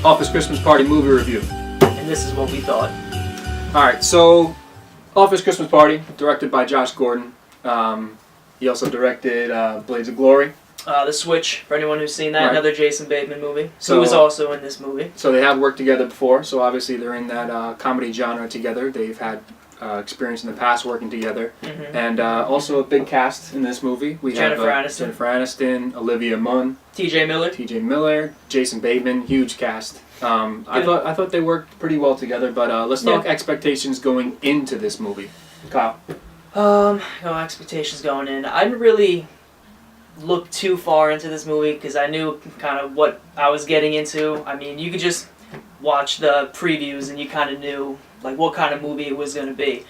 Office Christmas Party movie review. And this is what we thought. Alright, so Office Christmas Party, directed by Josh Gordon. He also directed Blades of Glory. The Switch, for anyone who's seen that, Right. another Jason Bateman movie. So- Who was also in this movie. So they have worked together before, so obviously they're in that comedy genre together. They've had experience in the past working together. Mm-hmm. And also a big cast in this movie. We Jennifer have Aniston. Jennifer Aniston, Olivia Munn, T.J. Miller. T.J. Miller, Jason Bateman, huge cast. I thought they worked pretty well together, but let's talk expectations going into this movie. Kyle. Expectations going in. I didn't really look too far into this movie because I knew kind of what I was getting into. I mean, you could just watch the previews and you kind of knew like what kind of movie it was going to be.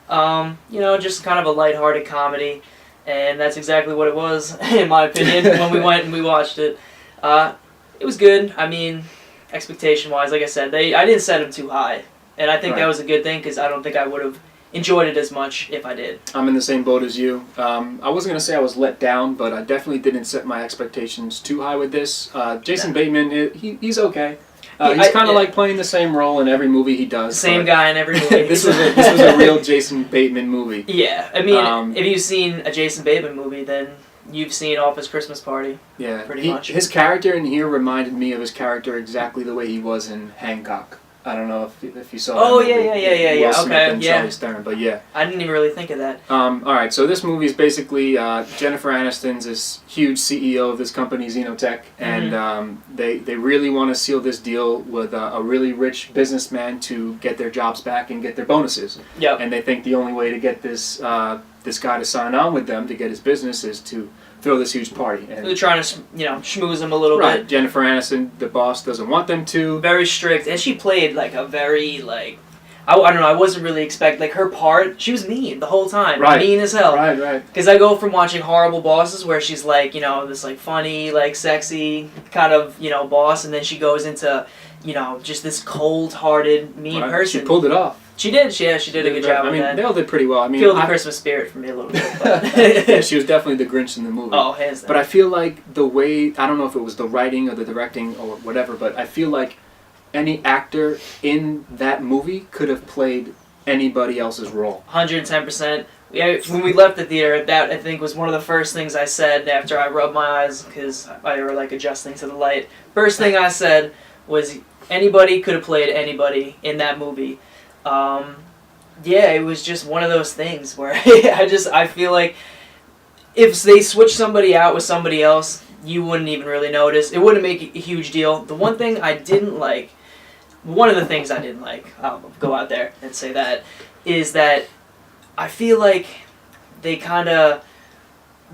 Just kind of a lighthearted comedy, and that's exactly what it was, in my opinion, when we went and we watched it. It was good. I mean, expectation-wise, like I said, I didn't set them too high, and I think that was a good thing because I don't think I would have enjoyed it as much if I did. I'm in the same boat as you. I wasn't going to say I was let down, but I definitely didn't set my expectations too high with this. Jason Bateman, he's okay. He's kind of like playing the same role in every movie he does. Same guy in every movie. This was a real Jason Bateman movie. Yeah, I mean, if you've seen a Jason Bateman movie, then you've seen Office Christmas Party. Yeah, pretty much. His character in here reminded me of his character exactly the way he was in Hancock. I don't know if you saw that movie. Yeah. Will Smith Okay, and yeah. Charlize Theron, but yeah. I didn't even really think of that. All right, so this movie is basically Jennifer Aniston's this huge CEO of this company, Xenotech, and they really want to seal this deal with a really rich businessman to get their jobs back and get their bonuses. Yep. And they think the only way to get this guy to sign on with them to get his business is to throw this huge party. And They're trying to, schmooze him a little bit. Jennifer Aniston, the boss, doesn't want them to. Very strict, and she played like a very I don't know. I wasn't really expecting her part. She was mean the whole time, mean as hell. Right. Because I go from watching Horrible Bosses, where she's like, this like funny, like sexy kind of boss, and then she goes into just this cold-hearted, mean person. She pulled it off. She did. Yeah, she did a good job. I mean, that. they all did pretty well. I mean, Killed the Christmas spirit for me a little bit. But yeah, she was definitely the Grinch in the movie. Oh, hands down. But I feel like the way, I don't know if it was the writing or the directing or whatever, but I feel like any actor in that movie could have played anybody else's role. 110%. Yeah, when we left the theater, that I think was one of the first things I said after I rubbed my eyes because I were like adjusting to the light. First thing I said was anybody could have played anybody in that movie. It was just one of those things where I feel like if they switch somebody out with somebody else, you wouldn't even really notice. It wouldn't make a huge deal. The one thing I didn't like, one of the things I didn't like, I'll go out there and say that, is that I feel like they kind of,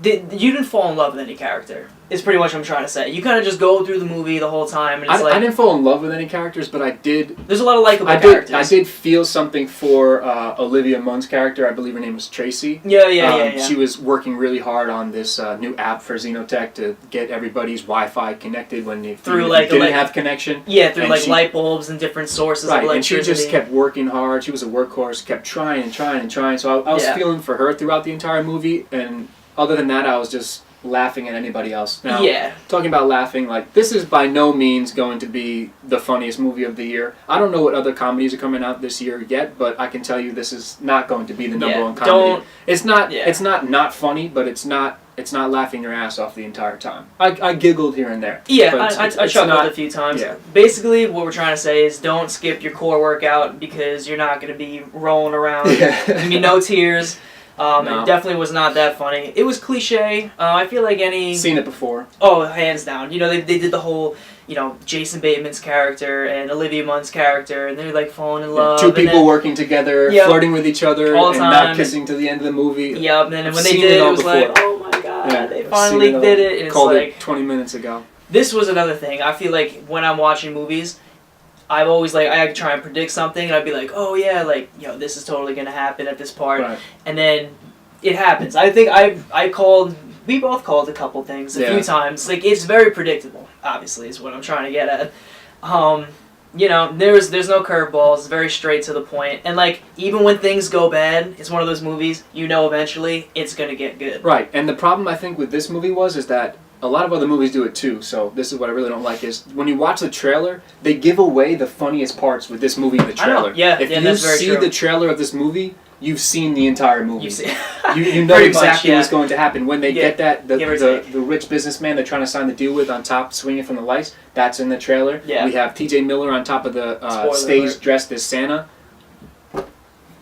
you didn't fall in love with any character. Is pretty much what I'm trying to say. You kind of just go through the movie the whole time, and it's I didn't fall in love with any characters, but I did. There's a lot of likable characters. I did feel something for Olivia Munn's character. I believe her name was Tracy. Yeah. She was working really hard on this new app for Xenotech to get everybody's Wi-Fi connected when they didn't have connection. Yeah, through light bulbs and different sources of electricity. And she just kept working hard. She was a workhorse, kept trying. So I was feeling for her throughout the entire movie, and other than that, I was just laughing at anybody else. Now, talking about laughing, this is by no means going to be the funniest movie of the year. I don't know what other comedies are coming out this year yet, but I can tell you this is not going to be the number one comedy. It's not funny, but it's not laughing your ass off the entire time. I giggled here and there. Yeah, I chuckled a few times. Yeah. Basically, what we're trying to say is don't skip your core workout because you're not going to be rolling around. I mean, no tears. No. It definitely was not that funny. It was cliche. I feel like seen it before. Oh, hands down. They did the whole, Jason Bateman's character and Olivia Munn's character, and they're falling in love. Two people working together, flirting with each other, all the and time. not kissing to the end of the movie. Yep, and then when they did, it was oh my god, they finally did it. And called it 20 minutes ago. This was another thing. I feel like when I'm watching movies, I've always I try and predict something, and I'd be like, oh yeah, this is totally gonna happen at this part, and then it happens. I think we both called a couple things a few times. It's very predictable. Obviously, is what I'm trying to get at. There's no curveballs. It's very straight to the point, and even when things go bad, it's one of those movies. Eventually it's gonna get good. Right, and the problem I think with this movie is that a lot of other movies do it too, so this is what I really don't like is when you watch the trailer, they give away the funniest parts with this movie in the trailer. I know. Yeah, if yeah, you that's very see true. the trailer of this movie, you've seen the entire movie. You know Pretty exactly much, what's going to happen. When they get that, the take. rich businessman they're trying to sign the deal with on top, swinging from the lights, that's in the trailer. Yeah. We have T.J. Miller on top of the stage alert. dressed as Santa.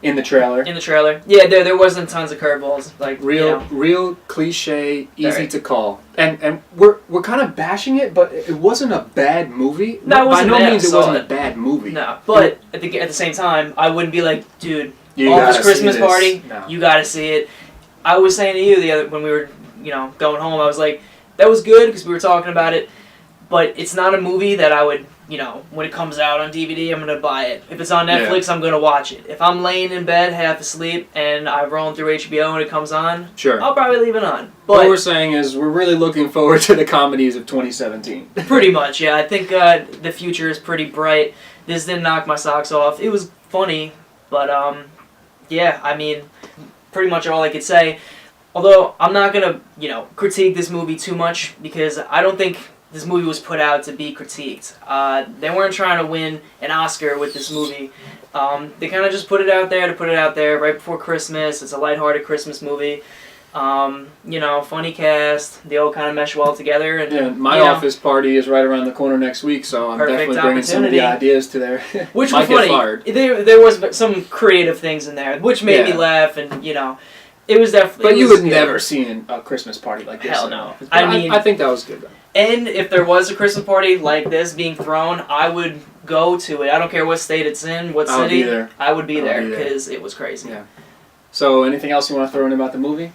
In the trailer. In the trailer. Yeah, there wasn't tons of curveballs. Like real cliche, easy to call. And we're kind of bashing it, but it wasn't a bad movie. No, it wasn't by no bad. means it wasn't a bad movie. No, but at the same time, I wouldn't be like, dude, you Office Christmas Party, no. you gotta see it. I was saying to you when we were going home, I was like, that was good because we were talking about it, but it's not a movie that I would. When it comes out on DVD, I'm going to buy it. If it's on Netflix, I'm going to watch it. If I'm laying in bed, half asleep, and I'm rolling through HBO and it comes on, sure, I'll probably leave it on. But what we're saying is we're really looking forward to the comedies of 2017. Pretty much, yeah. I think the future is pretty bright. This didn't knock my socks off. It was funny, but yeah, I mean, pretty much all I could say. Although, I'm not going to, critique this movie too much because I don't think this movie was put out to be critiqued. They weren't trying to win an Oscar with this movie. They kind of just put it out there to put it out there right before Christmas. It's a lighthearted Christmas movie. Funny cast. They all kind of mesh well together. And my office party is right around the corner next week, so I'm definitely bringing some of the ideas to there. Which was funny. There was some creative things in there, which made me laugh, and it was definitely. But you would never see a Christmas party like this. Hell no. I think that was good though. And if there was a Christmas party like this being thrown, I would go to it. I don't care what state it's in, what city. I would be there because it was crazy. Yeah. So, anything else you want to throw in about the movie?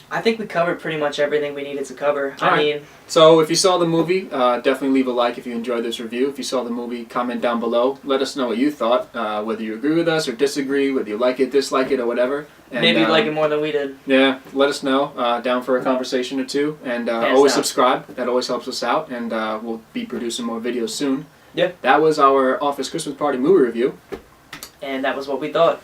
I think we covered pretty much everything we needed to cover. I mean, so if you saw the movie, definitely leave a like if you enjoyed this review. If you saw the movie, comment down below. Let us know what you thought, whether you agree with us or disagree, whether you like it, dislike it, or whatever. And, maybe you like it more than we did. Yeah, let us know. Down for a conversation or two. And always subscribe. That always helps us out. And we'll be producing more videos soon. Yeah. That was our Office Christmas Party movie review. And that was what we thought.